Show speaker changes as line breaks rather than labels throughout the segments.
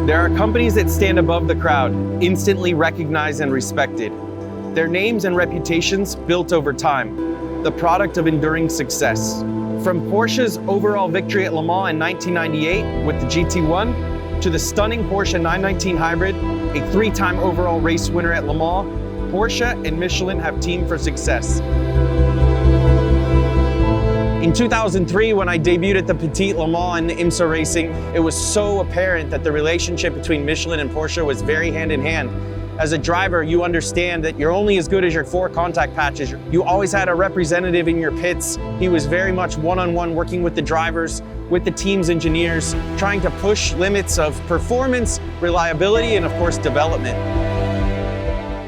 There are companies that stand above the crowd, instantly recognized and respected. Their names and reputations built over time, the product of enduring success. From Porsche's overall victory at Le Mans in 1998 with the GT1, to the stunning Porsche 919 Hybrid, a three-time overall race winner at Le Mans, Porsche and Michelin have teamed for success. In 2003, when I debuted at the Petit Le Mans in IMSA racing, it was so apparent that the relationship between Michelin and Porsche was very hand in hand. As a driver, you understand that you're only as good as your 4 contact patches. You always had a representative in your pits. He was very much one-on-one working with the drivers, with the team's engineers, trying to push limits of performance, reliability, and of course, development.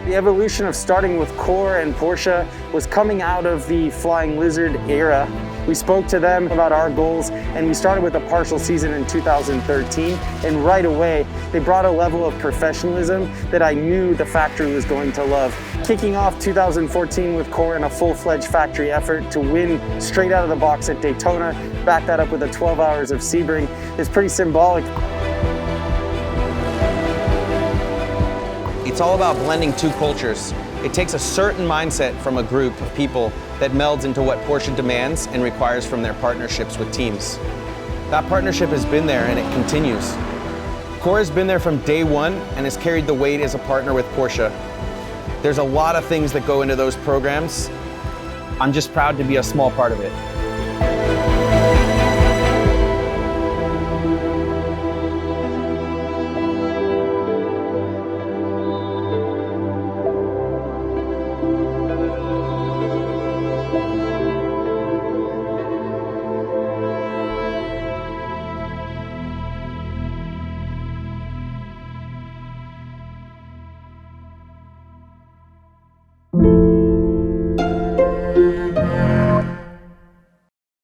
The evolution of starting with Core and Porsche was coming out of the Flying Lizard era. We spoke to them about our goals, and we started with a partial season in 2013, and right away they brought a level of professionalism that I knew the factory was going to love. Kicking off 2014 with Core in a full-fledged factory effort to win straight out of the box at Daytona, back that up with 12 hours of Sebring, is pretty symbolic. It's all about blending two cultures. It takes a certain mindset from a group of people that melds into what Porsche demands and requires from their partnerships with teams. That partnership has been there and it continues. Core has been there from day one and has carried the weight as a partner with Porsche. There's a lot of things that go into those programs. I'm just proud to be a small part of it.